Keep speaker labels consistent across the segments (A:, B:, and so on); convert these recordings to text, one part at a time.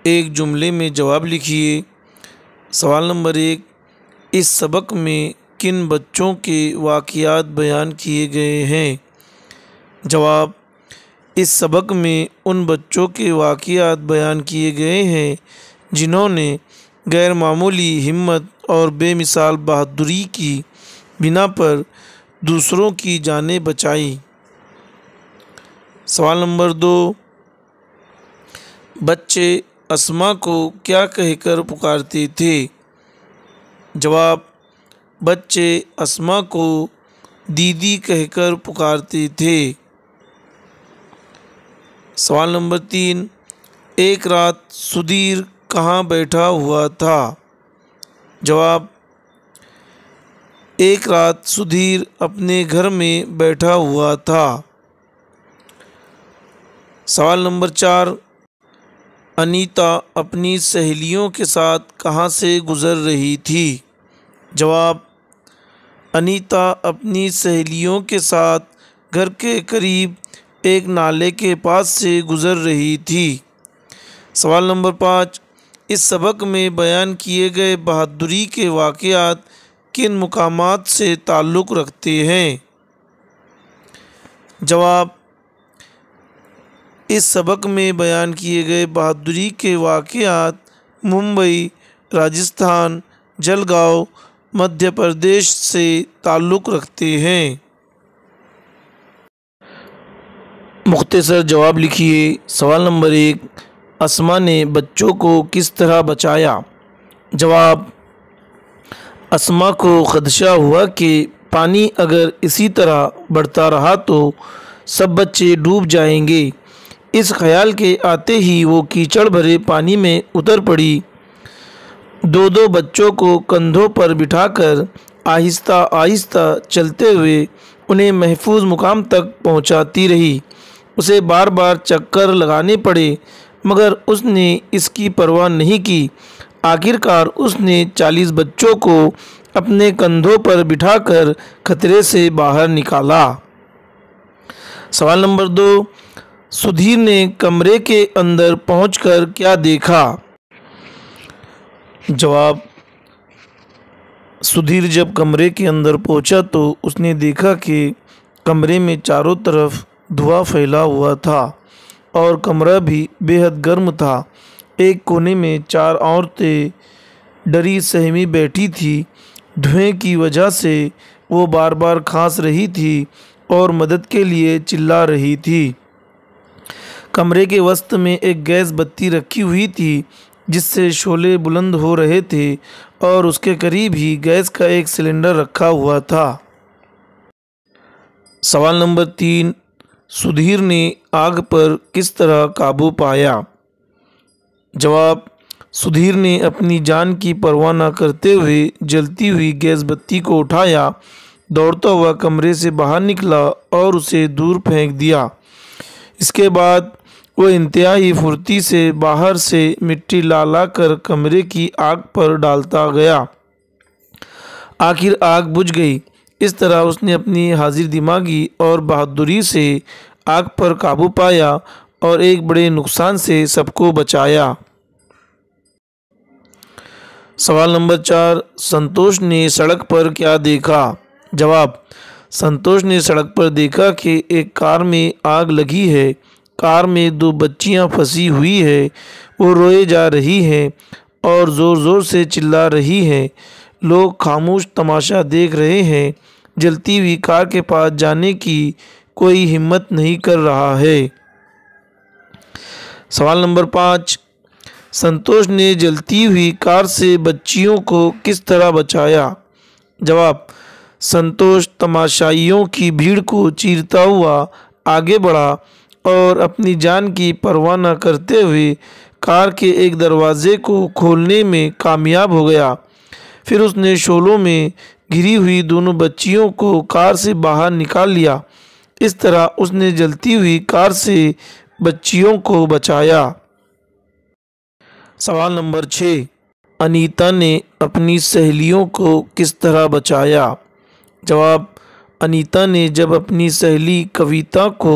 A: ایک جملے میں جواب لکھیے۔ سوال نمبر 1، اس سبق میں کن بچوں کے واقعات بیان کیے گئے ہیں؟ جواب، اس سبق میں ان بچوں کے واقعات بیان کیے گئے ہیں جنہوں نے غیر معمولی ہمت اور بے مثال بہادری کی بنا پر دوسروں کی جانیں بچائیں۔ سوال نمبر 2، بچے اسما کو کیا کہہ کر پکارتے تھے؟ جواب، بچے اسما کو دیدی کہہ کر پکارتے تھے۔ سوال نمبر 3، ایک رات سدھیر کہاں بیٹھا ہوا تھا؟ جواب، ایک رات سدھیر اپنے گھر میں بیٹھا ہوا تھا۔ سوال نمبر 4، انیتا اپنی سہیلیوں کے ساتھ کہاں سے گزر رہی تھی؟ جواب، انیتا اپنی سہیلیوں کے ساتھ گھر کے قریب ایک نالے کے پاس سے گزر رہی تھی۔ سوال نمبر 5، اس سبق میں بیان کیے گئے بہادری کے واقعات کن مقامات سے تعلق رکھتے ہیں؟ جواب، اس سبق میں بیان کیے گئے بہادری کے واقعات ممبئی، راجستھان، جلگاؤں، مدھیہ پردیش سے تعلق رکھتے ہیں۔ مختصر جواب لکھیے۔ سوال نمبر 1، اسما نے بچوں کو کس طرح بچایا؟ جواب، اسما کو خدشہ ہوا کہ پانی اگر اسی طرح بڑھتا رہا تو سب بچے ڈوب جائیں گے۔ اس خیال کے آتے ہی وہ کیچڑ بھرے پانی میں اتر پڑی۔ دو بچوں کو کندھوں پر بٹھا کر آہستہ آہستہ چلتے ہوئے انہیں محفوظ مقام تک پہنچاتی رہی۔ اسے بار بار چکر لگانے پڑے مگر اس نے اس کی پرواہ نہیں کی۔ آخر کار اس نے 40 بچوں کو اپنے کندھوں پر بٹھا کر خطرے سے باہر نکالا۔ سوال نمبر 2، سدھیر نے کمرے کے اندر پہنچ کر کیا دیکھا؟ جواب، سدھیر جب کمرے کے اندر پہنچا تو اس نے دیکھا کہ کمرے میں چاروں طرف دھواں پھیلا ہوا تھا اور کمرہ بھی بے حد گرم تھا۔ ایک کونے میں 4 عورتیں ڈری سہمی بیٹھی تھیں۔ دھویں کی وجہ سے وہ بار بار کھانس رہی تھی اور مدد کے لیے چلا رہی تھی۔ کمرے کے وسط میں ایک گیس بتی رکھی ہوئی تھی جس سے شعلے بلند ہو رہے تھے اور اس کے قریب ہی گیس کا ایک سلنڈر رکھا ہوا تھا۔ سوال نمبر 3، سدھیر نے آگ پر کس طرح قابو پایا؟ جواب، سدھیر نے اپنی جان کی پرواہ نہ کرتے ہوئے جلتی ہوئی گیس بتی کو اٹھایا، دوڑتا ہوا کمرے سے باہر نکلا اور اسے دور پھینک دیا۔ اس کے بعد وہ انتہائی پھرتی سے باہر سے مٹی لا کر کمرے کی آگ پر ڈالتا گیا۔ آخر آگ بجھ گئی۔ اس طرح اس نے اپنی حاضر دماغی اور بہادری سے آگ پر قابو پایا اور ایک بڑے نقصان سے سب کو بچایا۔ سوال نمبر 4، سنتوش نے سڑک پر کیا دیکھا؟ جواب، سنتوش نے سڑک پر دیکھا کہ ایک کار میں آگ لگی ہے۔ کار میں 2 بچیاں پھنسی ہوئی ہیں۔ وہ روئے جا رہی ہیں اور زور زور سے چلا رہی ہیں۔ لوگ خاموش تماشا دیکھ رہے ہیں۔ جلتی ہوئی کار کے پاس جانے کی کوئی ہمت نہیں کر رہا ہے۔ سوال نمبر 5، سنتوش نے جلتی ہوئی کار سے بچیوں کو کس طرح بچایا؟ جواب، سنتوش تماشائیوں کی بھیڑ کو چیرتا ہوا آگے بڑھا اور اپنی جان کی پرواہ نہ کرتے ہوئے کار کے ایک دروازے کو کھولنے میں کامیاب ہو گیا۔ پھر اس نے شعلوں میں گھری ہوئی دونوں بچیوں کو کار سے باہر نکال لیا۔ اس طرح اس نے جلتی ہوئی کار سے بچیوں کو بچایا۔ سوال نمبر 6، انیتا نے اپنی سہیلیوں کو کس طرح بچایا؟ جواب، انیتا نے جب اپنی سہیلی کویتا کو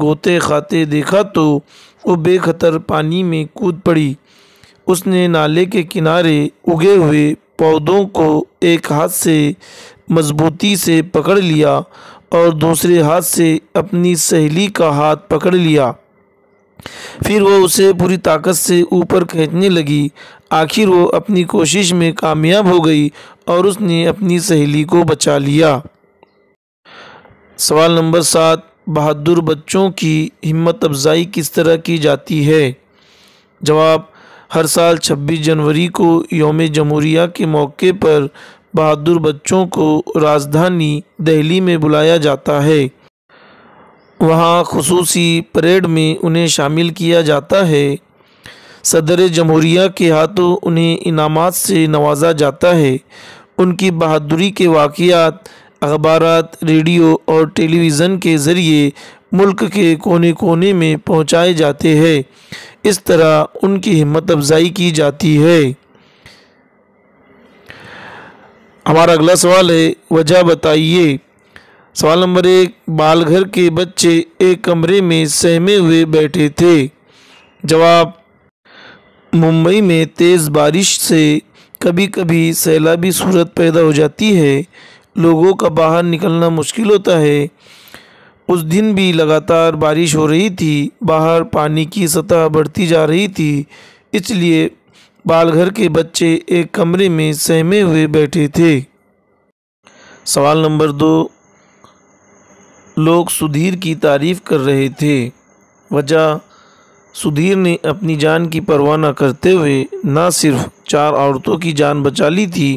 A: غوطے کھاتے دیکھا تو وہ بے خطر پانی میں کود پڑی۔ اس نے نالے کے کنارے اگے ہوئے پودوں کو ایک ہاتھ سے مضبوطی سے پکڑ لیا اور دوسرے ہاتھ سے اپنی سہیلی کا ہاتھ پکڑ لیا۔ پھر وہ اسے پوری طاقت سے اوپر کھینچنے لگی۔ آخر وہ اپنی کوشش میں کامیاب ہو گئی اور اس نے اپنی سہیلی کو بچا لیا۔ سوال نمبر 7، بہادر بچوں کی ہمت افزائی کس طرح کی جاتی ہے؟ جواب، ہر سال 26 جنوری کو یوم جمہوریہ کے موقع پر بہادر بچوں کو راجدھانی دہلی میں بلایا جاتا ہے۔ وہاں خصوصی پریڈ میں انہیں شامل کیا جاتا ہے۔ صدر جمہوریہ کے ہاتھوں انہیں انعامات سے نوازا جاتا ہے۔ ان کی بہادری کے واقعات اخبارات، ریڈیو اور ٹیلی ویژن کے ذریعے ملک کے کونے کونے میں پہنچائے جاتے ہیں۔ اس طرح ان کی ہمت افزائی کی جاتی ہے۔ ہمارا اگلا سوال ہے، وجہ بتائیے۔ سوال نمبر 1، بال گھر کے بچے ایک کمرے میں سہمے ہوئے بیٹھے تھے۔ جواب، ممبئی میں تیز بارش سے کبھی کبھی سیلابی صورت پیدا ہو جاتی ہے۔ لوگوں کا باہر نکلنا مشکل ہوتا ہے۔ اس دن بھی لگاتار بارش ہو رہی تھی۔ باہر پانی کی سطح بڑھتی جا رہی تھی، اس لیے بال گھر کے بچے ایک کمرے میں سہمے ہوئے بیٹھے تھے۔ سوال نمبر 2، لوگ سدھیر کی تعریف کر رہے تھے۔ وجہ، سدھیر نے اپنی جان کی پرواہ نہ کرتے ہوئے نہ صرف 4 عورتوں کی جان بچا لی تھی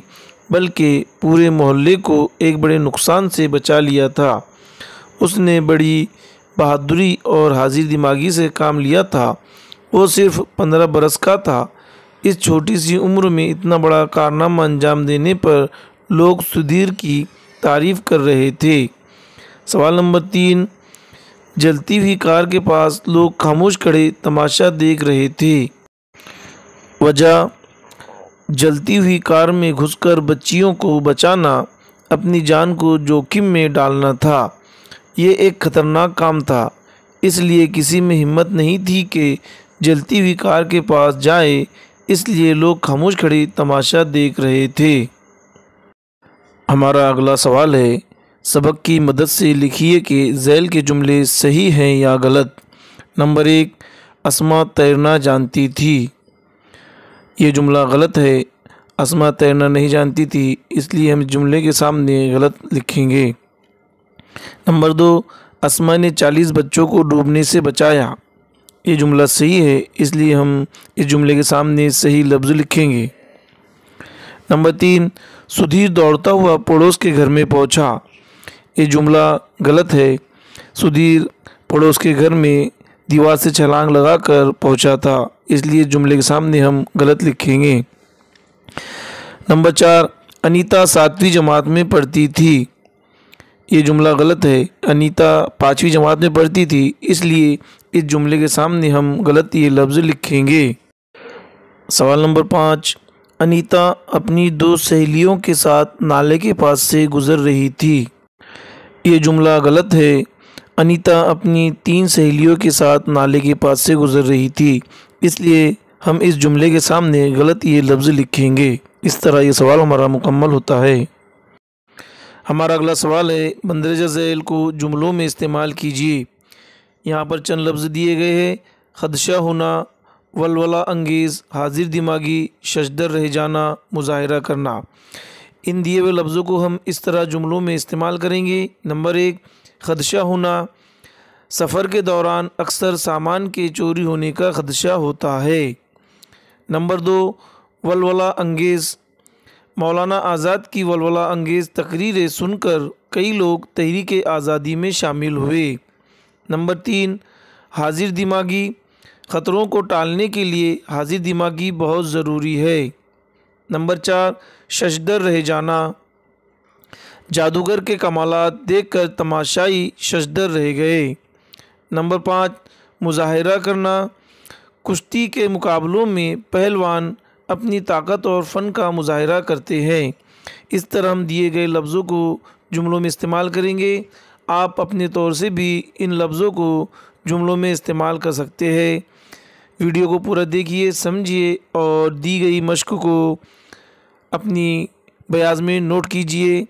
A: بلکہ پورے محلے کو ایک بڑے نقصان سے بچا لیا تھا۔ اس نے بڑی بہادری اور حاضر دماغی سے کام لیا تھا۔ وہ صرف 15 برس کا تھا۔ اس چھوٹی سی عمر میں اتنا بڑا کارنامہ انجام دینے پر لوگ سدھیر کی تعریف کر رہے تھے۔ سوال نمبر 3، جلتی ہوئی کار کے پاس لوگ خاموش کھڑے تماشا دیکھ رہے تھے۔ وجہ، جلتی ہوئی کار میں گھس کر بچیوں کو بچانا اپنی جان کو جوخم میں ڈالنا تھا۔ یہ ایک خطرناک کام تھا، اس لیے کسی میں ہمت نہیں تھی کہ جلتی ہوئی کار کے پاس جائے، اس لیے لوگ خاموش کھڑے تماشا دیکھ رہے تھے۔ ہمارا اگلا سوال ہے، سبق کی مدد سے لکھیے کہ ذیل کے جملے صحیح ہیں یا غلط۔ نمبر 1، اسما تیرنا جانتی تھی۔ یہ جملہ غلط ہے۔ اسما تیرنا نہیں جانتی تھی، اس لیے ہم جملے کے سامنے غلط لکھیں گے۔ نمبر 2، اسما نے 40 بچوں کو ڈوبنے سے بچایا۔ یہ جملہ صحیح ہے، اس لیے ہم اس جملے کے سامنے صحیح لفظ لکھیں گے۔ نمبر 3، سدھیر دوڑتا ہوا پڑوس کے گھر میں پہنچا۔ یہ جملہ غلط ہے۔ سدھیر پڑوس کے گھر میں دیوار سے چھلانگ لگا کر پہنچا تھا، اس لیے جملے کے سامنے ہم غلط لکھیں گے۔ نمبر 4، انیتا 7ویں جماعت میں پڑھتی تھی۔ یہ جملہ غلط ہے۔ انیتا 5ویں جماعت میں پڑھتی تھی، اس لیے اس جملے کے سامنے ہم غلط یہ لفظ لکھیں گے۔ سوال نمبر 5، انیتا اپنی 2 سہیلیوں کے ساتھ نالے کے پاس سے گزر رہی تھی۔ یہ جملہ غلط ہے۔ انیتا اپنی 3 سہیلیوں کے ساتھ نالے کے پاس سے گزر رہی تھی، اس لیے ہم اس جملے کے سامنے غلط یہ لفظ لکھیں گے۔ اس طرح یہ سوال ہمارا مکمل ہوتا ہے۔ ہمارا اگلا سوال ہے، مندرجہ ذیل کو جملوں میں استعمال کیجیے۔ یہاں پر چند لفظ دیے گئے ہیں، خدشہ ہونا، ولولہ انگیز، حاضر دماغی، ششدر رہ جانا، مظاہرہ کرنا۔ ان دیے ہوئے لفظوں کو ہم اس طرح جملوں میں استعمال کریں گے۔ نمبر 1، خدشہ ہونا، سفر کے دوران اکثر سامان کے چوری ہونے کا خدشہ ہوتا ہے۔ نمبر 2، ولولہ انگیز، مولانا آزاد کی ولولہ انگیز تقریریں سن کر کئی لوگ تحریک آزادی میں شامل ہوئے۔ نمبر 3، حاضر دماغی، خطروں کو ٹالنے کے لیے حاضر دماغی بہت ضروری ہے۔ نمبر 4، ششدر رہ جانا، جادوگر کے کمالات دیکھ کر تماشائی ششدر رہ گئے۔ نمبر 5، مظاہرہ کرنا، کشتی کے مقابلوں میں پہلوان اپنی طاقت اور فن کا مظاہرہ کرتے ہیں۔ اس طرح ہم دیے گئے لفظوں کو جملوں میں استعمال کریں گے۔ آپ اپنے طور سے بھی ان لفظوں کو جملوں میں استعمال کر سکتے ہیں۔ ویڈیو کو پورا دیکھیے، سمجھیے اور دی گئی مشق کو اپنی بیاض میں نوٹ کیجیے۔